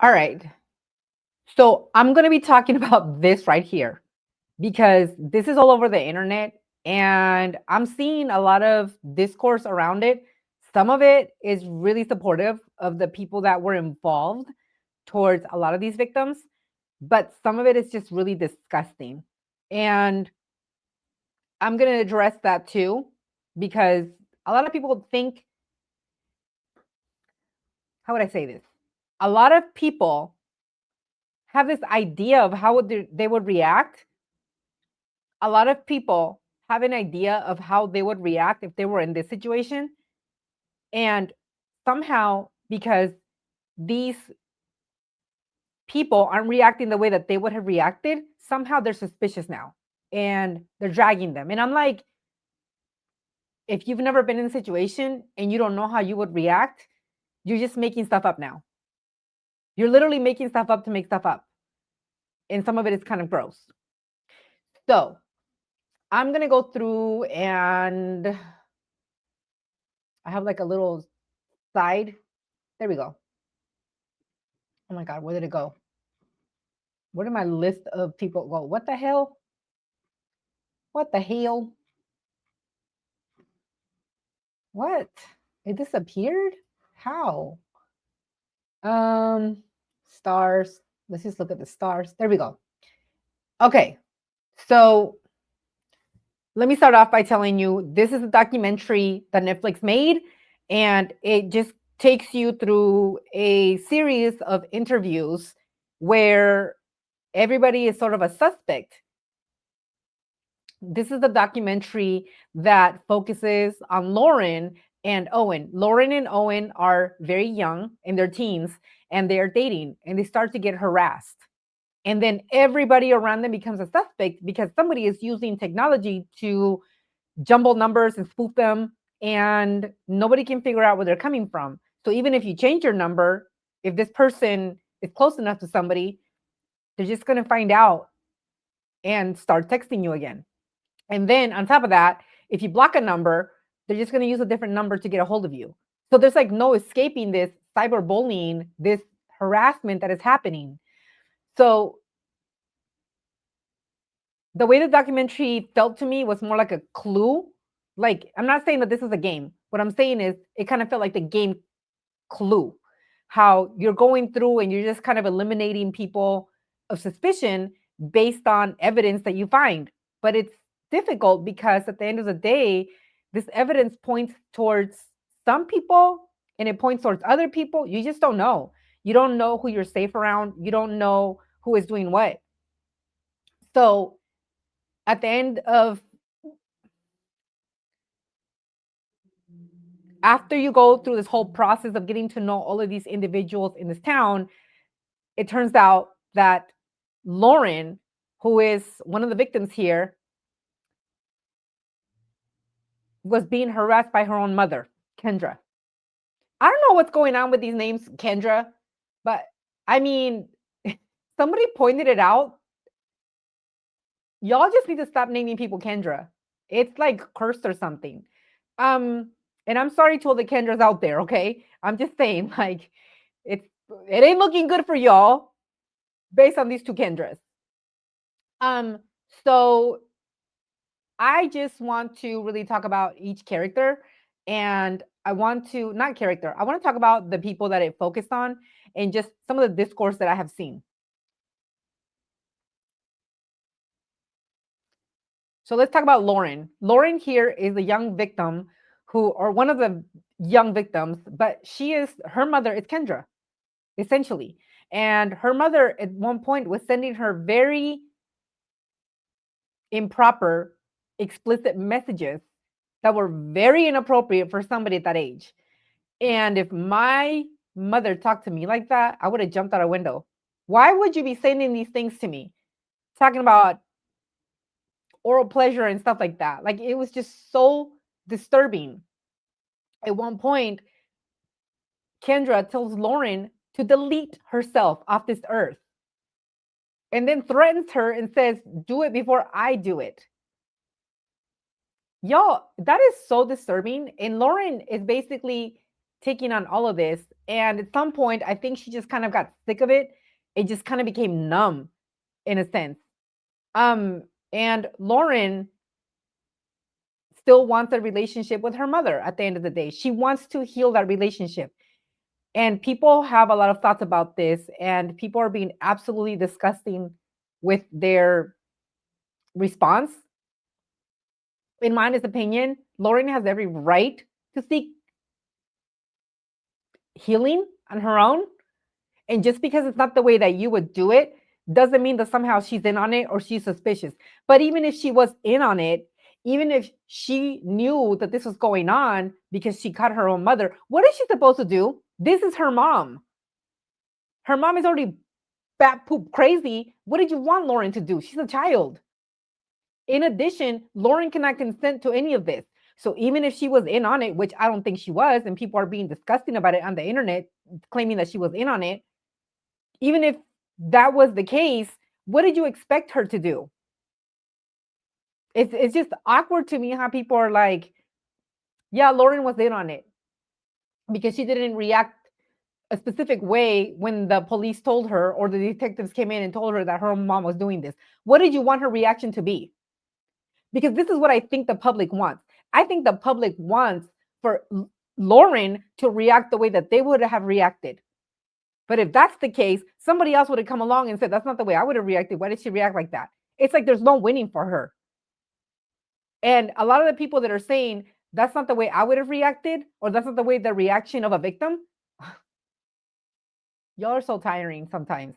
All right. So I'm going to be talking about this right here because this is all over the internet and I'm seeing a lot of discourse around it. Some of it is really supportive of the people that were involved towards a lot of these victims, but some of it is just really disgusting. And I'm going to address that too because a lot of people think, how would I say this? A lot of people have this idea of how they would react. A lot of people have an idea of how they would react if they were in this situation. And somehow, because these people aren't reacting the way that they would have reacted, somehow they're suspicious now and they're dragging them. And I'm like, if you've never been in a situation and you don't know how you would react, you're just making stuff up now. You're literally making stuff up to make stuff up. And some of it is kind of gross. So I'm going to go through and I have like a little side. There we go. Oh my God, where did it go? Where did my list of people go? What the hell? What the hell? What? It disappeared? How? Um, stars. Let's just look at the stars. There we go. Okay. So let me start off by telling you this is a documentary that Netflix made, and it just takes you through a series of interviews where everybody is sort of a suspect. This is a documentary that focuses on Lauren and Owen. Lauren and Owen are very young in their teens and they're dating and they start to get harassed. And then everybody around them becomes a suspect because somebody is using technology to jumble numbers and spoof them, and nobody can figure out where they're coming from. So even if you change your number, if this person is close enough to somebody, they're just going to find out and start texting you again. And then on top of that, if you block a number, they're just going to use a different number to get a hold of you. So there's like no escaping this cyberbullying, this harassment that is happening. So the way the documentary felt to me was more like a clue. Like, I'm not saying that this is a game. What I'm saying is it kind of felt like the game Clue, how you're going through and you're just kind of eliminating people of suspicion based on evidence that you find. But it's difficult because at the end of the day, this evidence points towards some people and it points towards other people. You just don't know. You don't know who you're safe around. You don't know who is doing what. So at the end of, after you go through this whole process of getting to know all of these individuals in this town, it turns out that Lauren, who is one of the victims here, was being harassed by her own mother, Kendra. I don't know what's going on with these names, Kendra, but I mean, somebody pointed it out. Y'all just need to stop naming people Kendra. It's like cursed or something. Um, and I'm sorry to all the Kendras out there, okay? I'm just saying, like, it's it ain't looking good for y'all based on these two Kendras. Um, so I just want to really talk about each character and I want to not character. I want to talk about the people that it focused on and just some of the discourse that I have seen. So let's talk about Lauren. Lauren here is a young victim who or one of the young victims, but she is her mother is Kendra essentially. And her mother at one point was sending her very improper explicit messages that were very inappropriate for somebody at that age. And if my mother talked to me like that, I would have jumped out a window. Why would you be sending these things to me? Talking about oral pleasure and stuff like that. Like it was just so disturbing. At one point, Kendra tells Lauren to delete herself off this earth and then threatens her and says, "Do it before I do it." Y'all, that is so disturbing. And Lauren is basically taking on all of this. And at some point, I think she just kind of got sick of it. It just kind of became numb in a sense. Um, and Lauren still wants a relationship with her mother at the end of the day. She wants to heal that relationship. And people have a lot of thoughts about this, and people are being absolutely disgusting with their response. In my honest opinion, Lauren has every right to seek healing on her own. And just because it's not the way that you would do it doesn't mean that somehow she's in on it or she's suspicious. But even if she was in on it, even if she knew that this was going on because she caught her own mother, what is she supposed to do? This is her mom. Her mom is already bat poop crazy. What did you want Lauren to do? She's a child. In addition, Lauren cannot consent to any of this. So even if she was in on it, which I don't think she was, and people are being disgusting about it on the internet, claiming that she was in on it, even if that was the case, what did you expect her to do? It's just awkward to me how people are like, yeah, Lauren was in on it because she didn't react a specific way when the police told her or the detectives came in and told her that her mom was doing this. What did you want her reaction to be? Because this is what I think the public wants. I think the public wants for Lauren to react the way that they would have reacted. But if that's the case, somebody else would have come along and said, that's not the way I would have reacted. Why did she react like that? It's like there's no winning for her. And a lot of the people that are saying, that's not the way I would have reacted, or that's not the way the reaction of a victim, y'all are so tiring sometimes.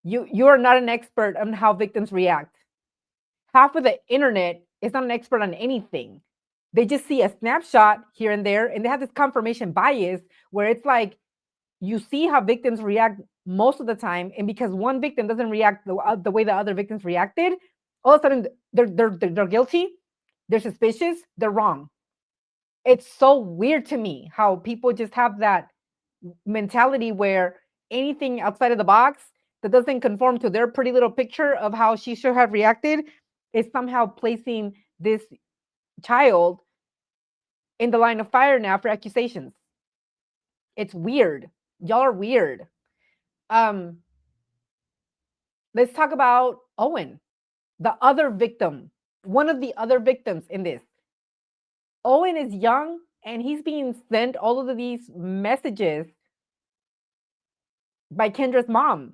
You are not an expert on how victims react. Half of the internet is not an expert on anything. They just see a snapshot here and there, and they have this confirmation bias where it's like you see how victims react most of the time, and because one victim doesn't react the way the other victims reacted, all of a sudden they're guilty, they're suspicious, they're wrong. It's so weird to me how people just have that mentality where anything outside of the box that doesn't conform to their pretty little picture of how she should have reacted is somehow placing this child in the line of fire now for accusations. It's weird. Y'all are weird. Um, let's talk about Owen, the other victim, one of the other victims in this. Owen is young and he's being sent all of these messages by Kendra's mom.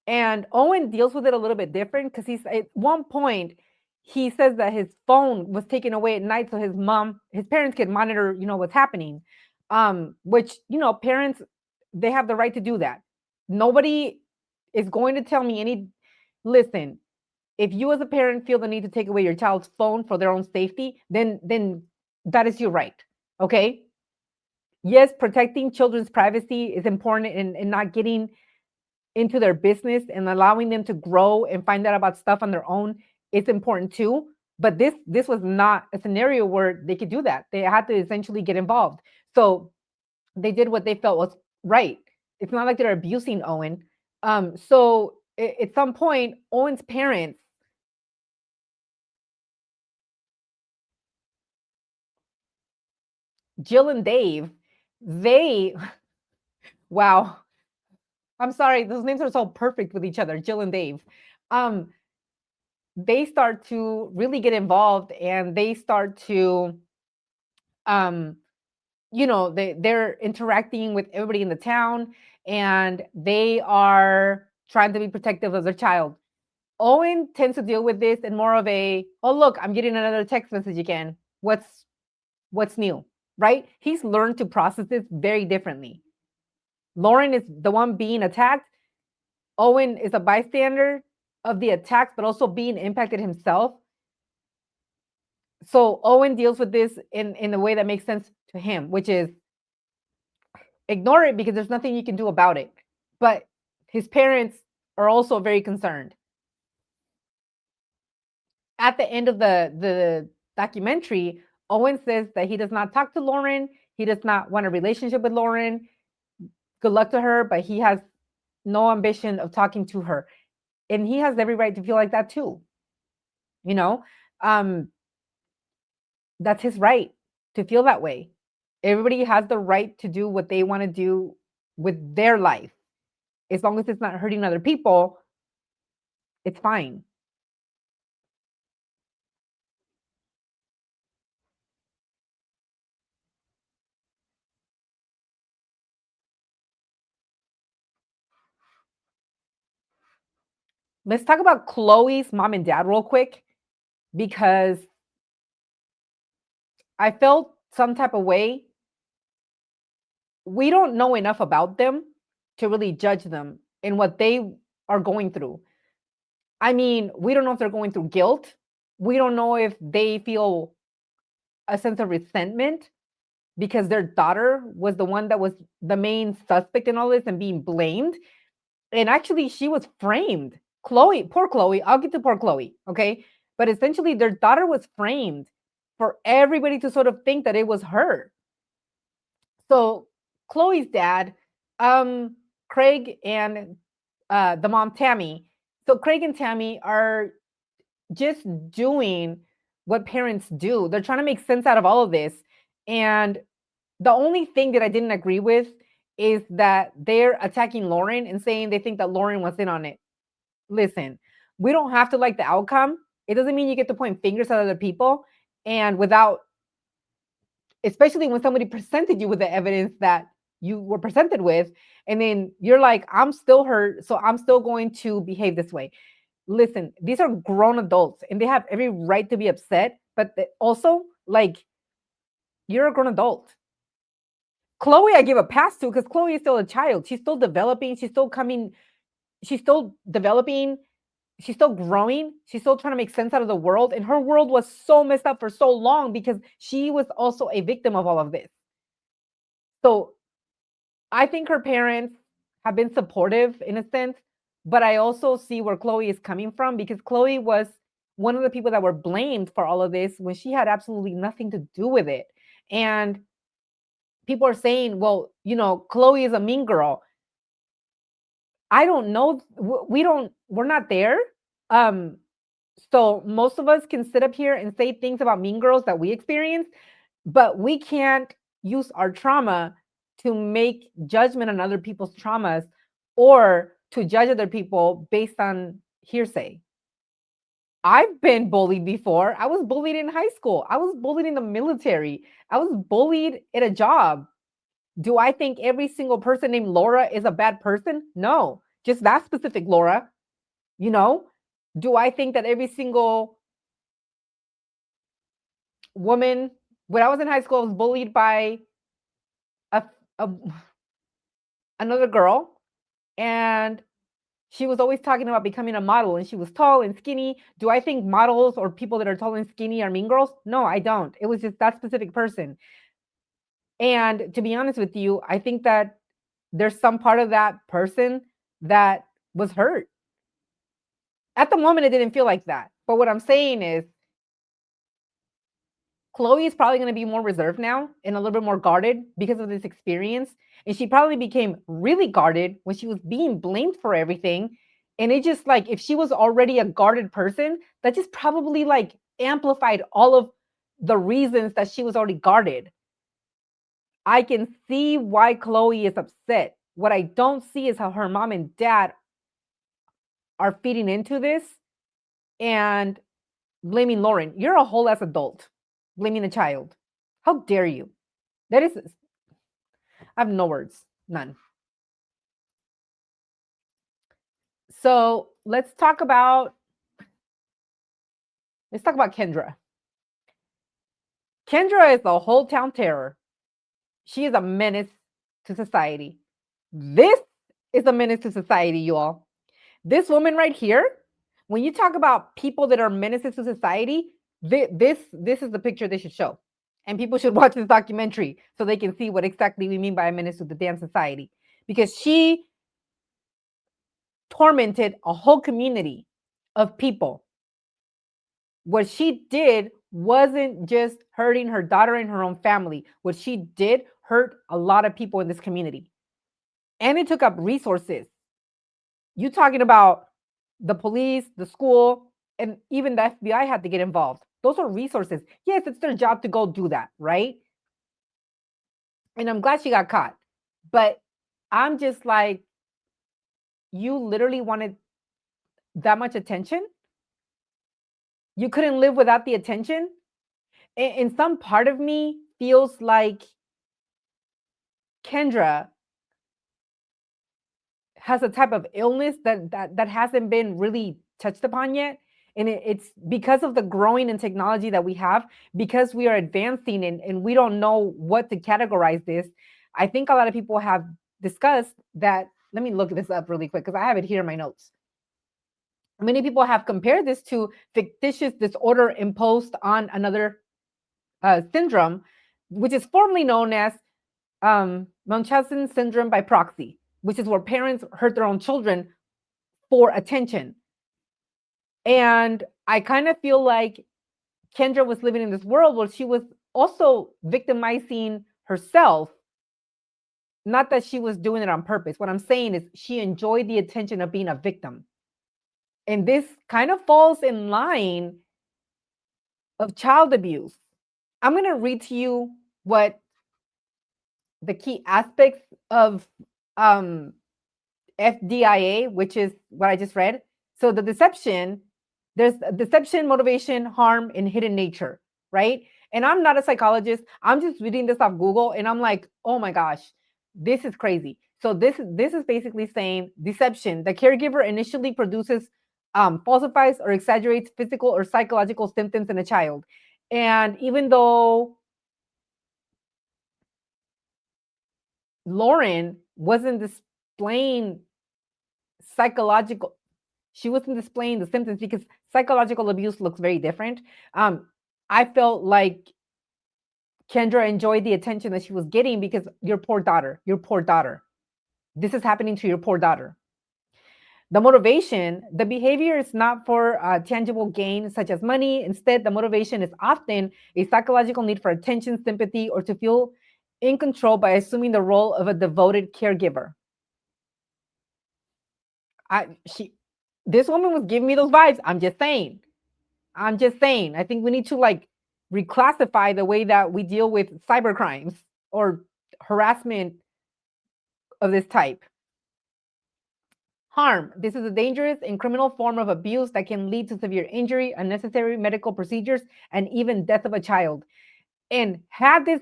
And Owen deals with it a little bit different because he's at one point he says that his phone was taken away at night so his parents could monitor, what's happening. Which, parents, they have the right to do that. Nobody is going to tell me listen, if you as a parent feel the need to take away your child's phone for their own safety, then that is your right. Okay. Yes, protecting children's privacy is important in not getting into their business and allowing them to grow and find out about stuff on their own. It's important too. But this was not a scenario where they could do that. They had to essentially get involved. So they did what they felt was right. It's not like they're abusing Owen. So at some point, Owen's parents, Jill and Dave, they wow. I'm sorry, those names are so perfect with each other, Jill and Dave. Um, they start to really get involved and they start to um they're interacting with everybody in the town and they are trying to be protective of their child. Owen tends to deal with this in more of a, oh look, I'm getting another text message again, what's new, right? He's learned to process this very differently. Lauren is the one being attacked. Owen is a bystander of the attacks but also being impacted himself. So Owen deals with this in a way that makes sense to him, which is ignore it because there's nothing you can do about it. But his parents are also very concerned. At the end of the documentary, Owen says that he does not talk to Lauren. He does not want a relationship with Lauren. Good luck to her, but he has no ambition of talking to her. And he has every right to feel like that too. You know, um, that's his right to feel that way. Everybody has the right to do what they want to do with their life. As long as it's not hurting other people, it's fine. Let's talk about Chloe's mom and dad real quick because I felt some type of way. We don't know enough about them to really judge them and what they are going through. I mean, we don't know if they're going through guilt. We don't know if they feel a sense of resentment because their daughter was the one that was the main suspect in all this and being blamed. And actually, she was framed. Chloe, poor Chloe. I'll get to poor Chloe. Okay. But essentially, their daughter was framed for everybody to sort of think that it was her. So Chloe's dad, Craig and the mom Tammy. So Craig and Tammy are just doing what parents do. They're trying to make sense out of all of this. And the only thing that I didn't agree with is that they're attacking Lauren and saying they think that Lauren was in on it. Listen, we don't have to like the outcome. It doesn't mean you get to point fingers at other people. And without, especially when somebody presented you with the evidence that you were presented with, and then you're like, I'm still hurt, so I'm still going to behave this way. Listen, these are grown adults and they have every right to be upset, but also, like, you're a grown adult. Chloe, I give a pass to because Chloe is still a child. She's still developing. She's still coming. She's still developing. She's still growing. She's still trying to make sense out of the world. And her world was so messed up for so long because she was also a victim of all of this. So I think her parents have been supportive in a sense, but I also see where Chloe is coming from because Chloe was one of the people that were blamed for all of this when she had absolutely nothing to do with it. And people are saying, well, Chloe is a mean girl. I don't know. We're not there. Um, so most of us can sit up here and say things about mean girls that we experience, but we can't use our trauma to make judgment on other people's traumas or to judge other people based on hearsay. I've been bullied before. I was bullied in high school. I was bullied in the military. I was bullied at a job. Do I think every single person named Laura is a bad person? No, just that specific Laura. You know, do I think that every single woman, when I was in high school, I was bullied by a, a another girl, and she was always talking about becoming a model, and she was tall and skinny. Do I think models or people that are tall and skinny are mean girls? No, I don't. It was just that specific person. And to be honest with you, I think that there's some part of that person that was hurt. At the moment, it didn't feel like that. But what I'm saying is, Chloe is probably going to be more reserved now and a little bit more guarded because of this experience. And she probably became really guarded when she was being blamed for everything. And it just like, if she was already a guarded person, that just probably like amplified all of the reasons that she was already guarded. I can see why Chloe is upset. What I don't see is how her mom and dad are feeding into this and blaming Lauren. You're a whole ass adult blaming a child. How dare you? That is, I have no words, none. So let's talk about Kendra. Kendra is a whole town terror. She is a menace to society. This is a menace to society, you all. This woman right here, when you talk about people that are menaces to society, this is the picture they should show. And people should watch this documentary so they can see what exactly we mean by a menace to the damn society. Because she tormented a whole community of people. What she did wasn't just hurting her daughter and her own family. What she did hurt a lot of people in this community. And it took up resources. You talking about the police, the school, and even the FBI had to get involved. Those are resources. Yes, it's their job to go do that, right? And I'm glad she got caught. But I'm just like, you literally wanted that much attention? You couldn't live without the attention? And some part of me feels like Kendra has a type of illness that hasn't been really touched upon yet. And it's because of the growing in technology that we have, because we are advancing and we don't know what to categorize this. I think a lot of people have discussed that. Let me look this up really quick because I have it here in my notes. Many people have compared this to fictitious disorder imposed on another syndrome, which is formerly known as Munchausen syndrome by proxy, which is where parents hurt their own children for attention. And I kind of feel like Kendra was living in this world where she was also victimizing herself. Not that she was doing it on purpose. What I'm saying is she enjoyed the attention of being a victim. And this kind of falls in line of child abuse. I'm going to read to you what the key aspects of um, FDIA, which is what I just read. So the deception, there's deception, motivation, harm, and hidden nature, right? And I'm not a psychologist. I'm just reading this off Google, and I'm like, oh my gosh, this is crazy. So this is basically saying deception. The caregiver initially produces, falsifies, or exaggerates physical or psychological symptoms in a child, and even though Lauren wasn't displaying psychological she wasn't displaying the symptoms because psychological abuse looks very different. Um, I felt like Kendra enjoyed the attention that she was getting because your poor daughter, your poor daughter. This is happening to your poor daughter. The motivation, the behavior is not for tangible gain, such as money. Instead, the motivation is often a psychological need for attention, sympathy, or to feel in control by assuming the role of a devoted caregiver. She, this woman was giving me those vibes. I'm just saying. I'm just saying, I think we need to like reclassify the way that we deal with cyber crimes or harassment of this type. Harm. This is a dangerous and criminal form of abuse that can lead to severe injury, unnecessary medical procedures, and even death of a child. And had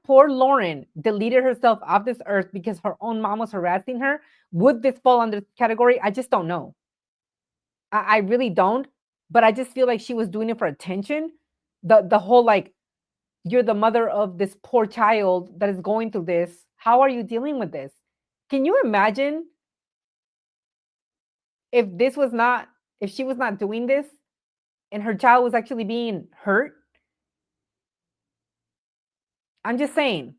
poor Lauren deleted herself off this earth because her own mom was harassing her, would this fall under this category? I just don't know. I really don't. But I just feel like she was doing it for attention. The whole like you're the mother of this poor child that is going through this. How are you dealing with this? Can you imagine if this was not, if she was not doing this and her child was actually being hurt? I'm just saying,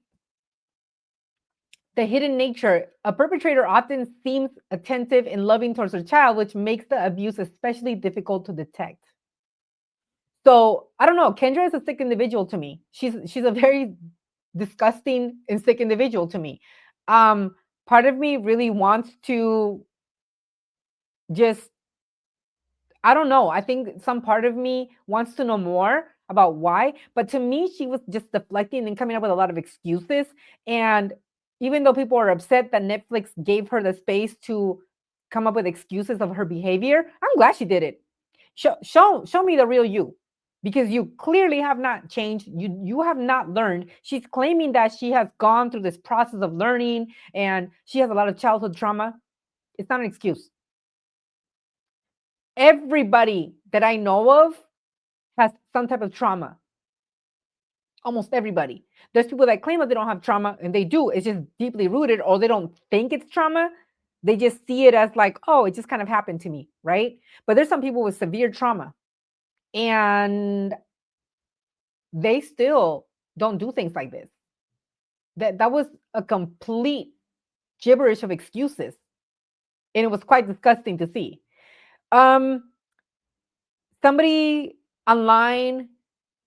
the hidden nature. A perpetrator often seems attentive and loving towards her child, which makes the abuse especially difficult to detect. So I don't know. Kendra is a sick individual to me. She's a very disgusting and sick individual to me. Um, Part of me really wants to just I don't know. I think some part of me wants to know more about why, but to me she was just deflecting and coming up with a lot of excuses. And even though people are upset that Netflix gave her the space to come up with excuses of her behavior, I'm glad she did it. Show me the real you, because you clearly have not changed. You have not learned. She's claiming that she has gone through this process of learning and she has a lot of childhood trauma. It's not an excuse. Everybody that I know of has some type of trauma. Almost everybody. There's people that claim that they don't have trauma and they do. It's just deeply rooted, or they don't think it's trauma. They just see it as like, oh, it just kind of happened to me, right? But there's some people with severe trauma and they still don't do things like this. That was a complete gibberish of excuses, and it was quite disgusting to see. Um, Somebody online,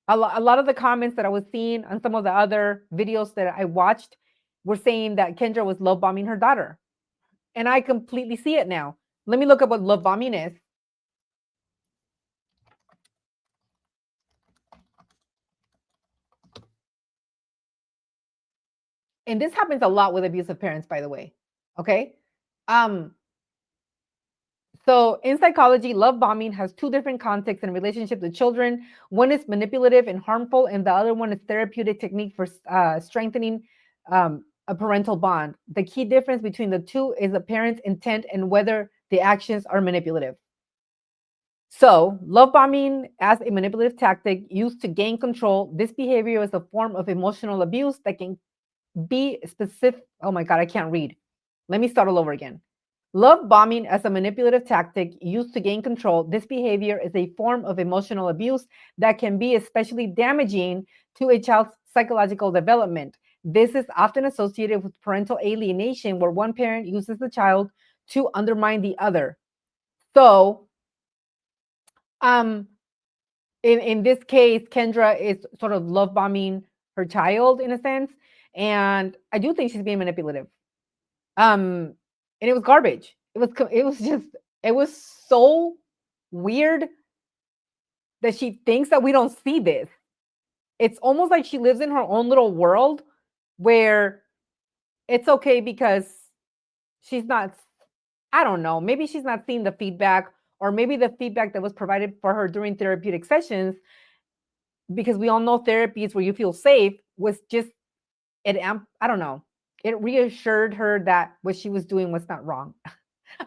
a lot of the comments that I was seeing on some of the other videos that I watched were saying that Kendra was love bombing her daughter, and I completely see it now. Let me look up what love bombing is. And this happens a lot with abusive parents, by the way. Okay. Um, so in psychology, love bombing has two different contexts in relationship to children. One is manipulative and harmful, and the other one is therapeutic technique for strengthening a parental bond. The key difference between the two is the parent's intent and whether the actions are manipulative. So, love bombing as a manipulative tactic used to gain control. This behavior is a form of emotional abuse that can be specific. Oh my God, I can't read. Let me start all over again. Love bombing as a manipulative tactic used to gain control. This behavior is a form of emotional abuse that can be especially damaging to a child's psychological development. This is often associated with parental alienation, where one parent uses the child to undermine the other. So, um, in this case, Kendra is sort of love bombing her child in a sense, and I do think she's being manipulative. Um, and it was garbage. It was just it was so weird that she thinks that we don't see this. It's almost like she lives in her own little world where it's okay because she's not, I don't know, maybe she's not seeing the feedback, or maybe the feedback that was provided for her during therapeutic sessions, because we all know therapy is where you feel safe, was just I don't know. It reassured her that what she was doing was not wrong.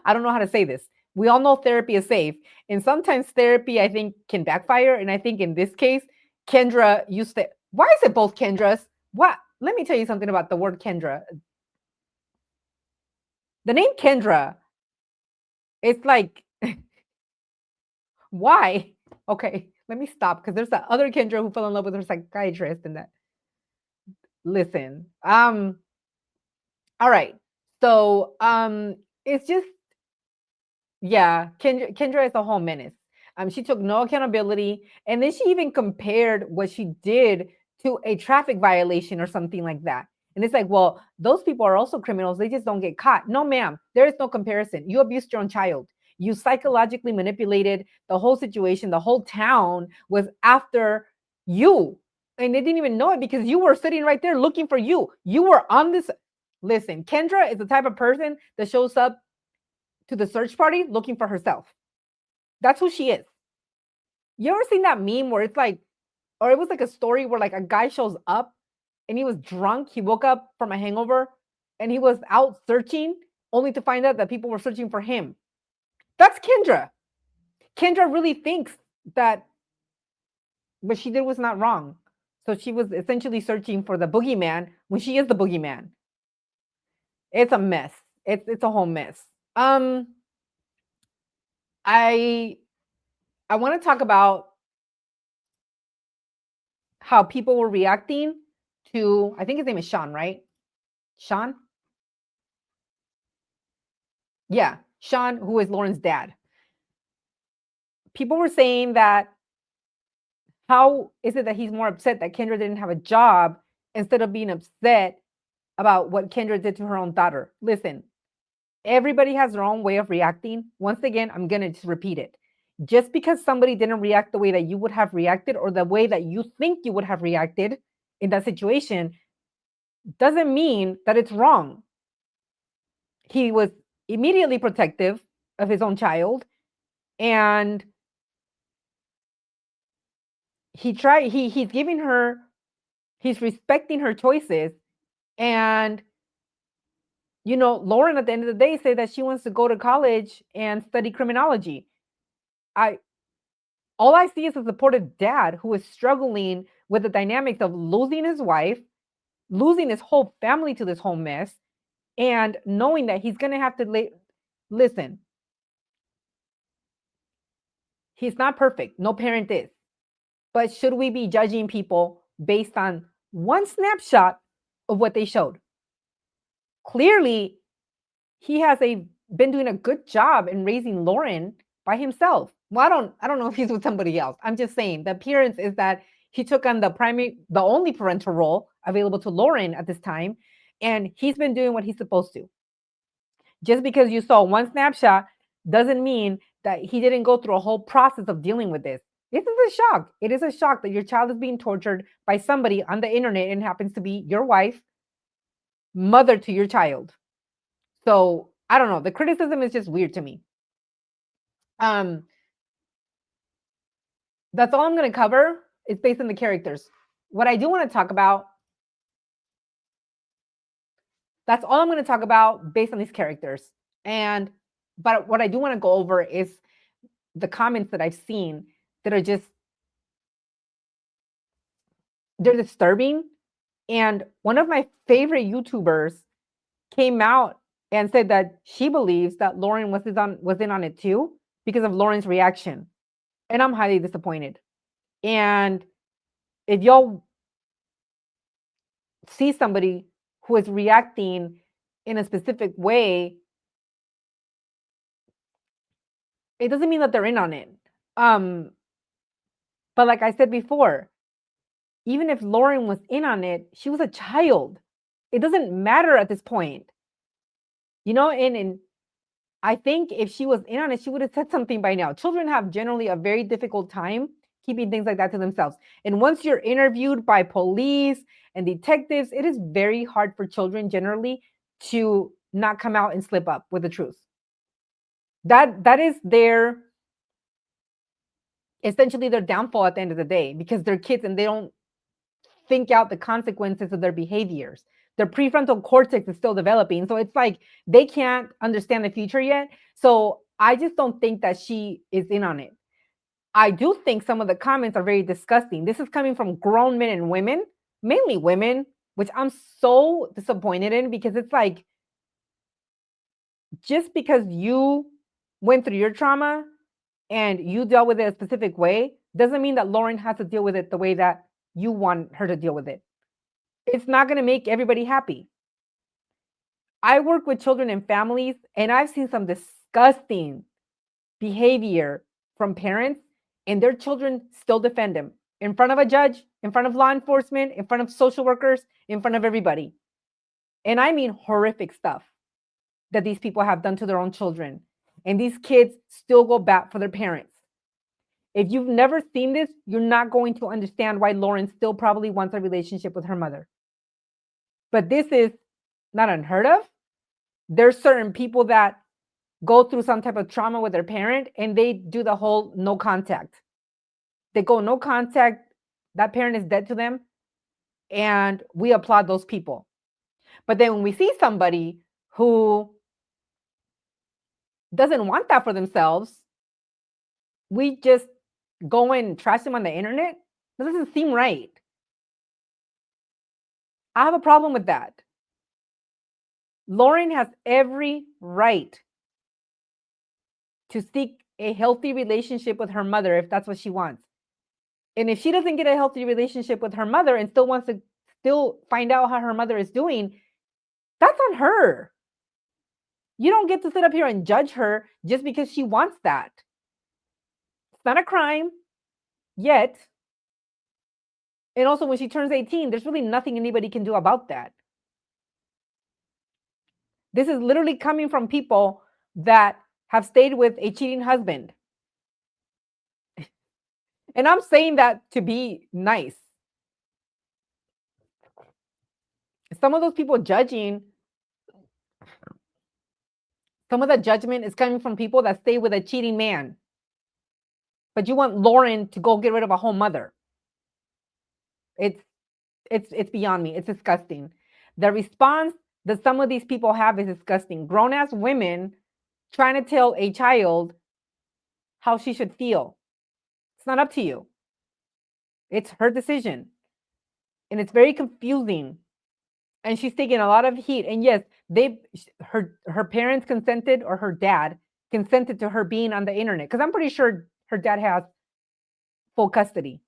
I don't know how to say this. We all know therapy is safe, and sometimes therapy, I think, can backfire. And I think in this case, Kendra used to. Why is it both Kendras? What? Let me tell you something about the word Kendra. The name Kendra, it's like, why? Okay, let me stop, because there's that other Kendra who fell in love with her psychiatrist, and that. Listen, all right. So, it's just, yeah, Kendra is a whole menace. She took no accountability, and then she even compared what she did to a traffic violation or something like that. And it's like, well, those people are also criminals. They just don't get caught. No, ma'am, there is no comparison. You abused your own child. You psychologically manipulated the whole situation. The whole town was after you, and they didn't even know it because you were sitting right there looking for you. You were on this. Listen, Kendra is the type of person that shows up to the search party looking for herself. That's who she is. You ever seen that meme where it's like, or it was like a story where like a guy shows up and he was drunk. He woke up from a hangover and he was out searching only to find out that people were searching for him. That's Kendra. Kendra really thinks that what she did was not wrong. So she was essentially searching for the boogeyman when she is the boogeyman. It's a mess. It's a whole mess. Um, I I want to talk about how people were reacting to, I think his name is Sean, right? Sean? Yeah, Sean, who is Lauren's dad. People were saying that how is it that he's more upset that Kendra didn't have a job instead of being upset about what Kendra did to her own daughter? Listen, everybody has their own way of reacting. Once again, I'm going to just repeat it. Just because somebody didn't react the way that you would have reacted or the way that you think you would have reacted in that situation doesn't mean that it's wrong. He was immediately protective of his own child, and he's giving her, he's respecting her choices. And Lauren at the end of the day said that she wants to go to college and study criminology. I All I see is a supportive dad who is struggling with the dynamics of losing his wife, losing his whole family to this whole mess, and knowing that he's going to have to listen. He's not perfect. No parent is. But should we be judging people based on one snapshot of what they showed? Clearly, he has been doing a good job in raising Lauren by himself. Well, I don't know if he's with somebody else. I'm just saying the appearance is that he took on the only parental role available to Lauren at this time, and he's been doing what he's supposed to. Just because you saw one snapshot doesn't mean that he didn't go through a whole process of dealing with this. This is a shock. It is a shock that your child is being tortured by somebody on the internet and happens to be your wife. mother to your child. So I don't know. The criticism is just weird to me. Um, that's all I'm going to cover. It's based on the characters. What I do want to talk about, that's all I'm going to talk about based on these characters. And but what I do want to go over is the comments that I've seen that are just, they're disturbing. And one of my favorite YouTubers came out and said that she believes that Lauren was in on it too because of Lauren's reaction. And I'm highly disappointed. And if y'all see somebody who is reacting in a specific way, it doesn't mean that they're in on it. Um, but like I said before, even if Lauren was in on it, she was a child. It doesn't matter at this point, you know. And I think if she was in on it, she would have said something by now. Children have generally a very difficult time keeping things like that to themselves. And once you're interviewed by police and detectives, it is very hard for children generally to not come out and slip up with the truth. That is their, essentially their downfall at the end of the day, because they're kids and they don't think out the consequences of their behaviors. Their prefrontal cortex is still developing. So it's like they can't understand the future yet. So I just don't think that she is in on it. I do think some of the comments are very disgusting. This is coming from grown men and women, mainly women, which I'm so disappointed in, because it's like, just because you went through your trauma and you dealt with it a specific way doesn't mean that Lauren has to deal with it the way that you want her to deal with it. It's not going to make everybody happy. I work with children and families, and I've seen some disgusting behavior from parents, and their children still defend them in front of a judge, in front of law enforcement, in front of social workers, in front of everybody. And I mean horrific stuff that these people have done to their own children. And these kids still go back for their parents. If you've never seen this, you're not going to understand why Lauren still probably wants a relationship with her mother. But this is not unheard of. There's certain people that go through some type of trauma with their parent and they do the whole no contact. They go no contact, that parent is dead to them, and we applaud those people. But then when we see somebody who doesn't want that for themselves, we just go and trash them on the internet. That doesn't seem right. I have a problem with that. Lauren has every right to seek a healthy relationship with her mother if that's what she wants. And if she doesn't get a healthy relationship with her mother and still wants to still find out how her mother is doing, that's on her. You don't get to sit up here and judge her just because she wants that. It's not a crime yet. And also, when she turns 18, there's really nothing anybody can do about that. This is literally coming from people that have stayed with a cheating husband. And I'm saying that to be nice. Some of those people judging, some of the judgment is coming from people that stay with a cheating man. But you want Lauren to go get rid of a whole mother. It's beyond me. It's disgusting. The response that some of these people have is disgusting. Grown ass women trying to tell a child how she should feel. It's not up to you. It's her decision. And it's very confusing. And she's taking a lot of heat. And yes, her parents consented, or her dad consented to her being on the internet. Because I'm pretty sure her dad has full custody.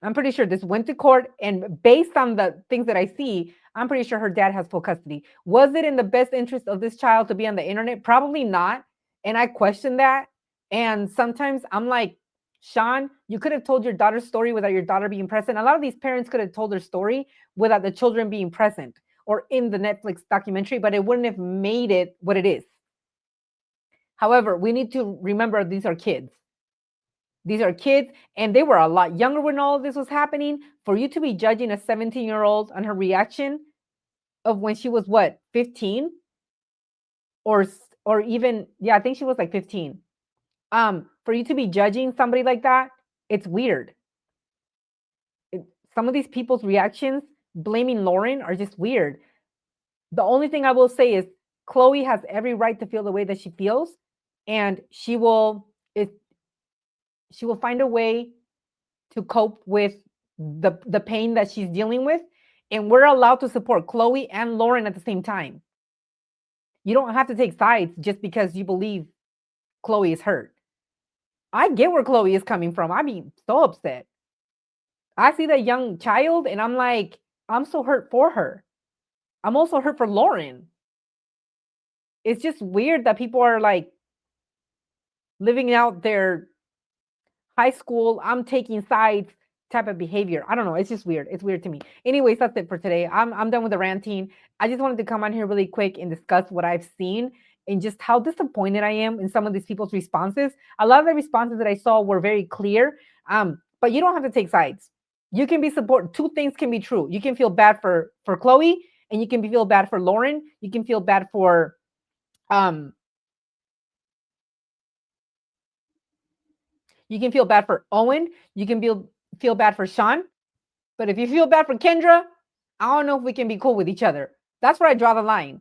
I'm pretty sure this went to court, and based on the things that I see, I'm pretty sure her dad has full custody. Was it in the best interest of this child to be on the internet? Probably not. And I question that. And sometimes I'm like, Sean, you could have told your daughter's story without your daughter being present. A lot of these parents could have told their story without the children being present or in the Netflix documentary, but it wouldn't have made it what it is. However, we need to remember these are kids. These are kids, and they were a lot younger when all of this was happening. For you to be judging a 17-year-old on her reaction, of when she was what, 15, or even, yeah, I think she was like 15. For you to be judging somebody like that, it's weird. It, some of these people's reactions blaming Lauren are just weird. The only thing I will say is Chloe has every right to feel the way that she feels, and she will find a way to cope with the pain that she's dealing with, and we're allowed to support Chloe and Lauren at the same time. You don't have to take sides just because you believe Chloe is hurt. I get where Chloe is coming from. I'd be so upset. I see that young child and I'm like, I'm so hurt for her. I'm also hurt for Lauren. It's just weird that people are like living out their high school, I'm taking sides type of behavior. I don't know. It's just weird. It's weird to me. Anyways, that's it for today. I'm done with the ranting. I just wanted to come on here really quick and discuss what I've seen and just how disappointed I am in some of these people's responses. A lot of the responses that I saw were very clear. But you don't have to take sides. You can be support. Two things can be true. You can feel bad for Chloe, and you can feel bad for Lauren. You can feel bad for um you can feel bad for Owen. You can feel bad for Sean. But if you feel bad for Kendra, I don't know if we can be cool with each other. That's where I draw the line.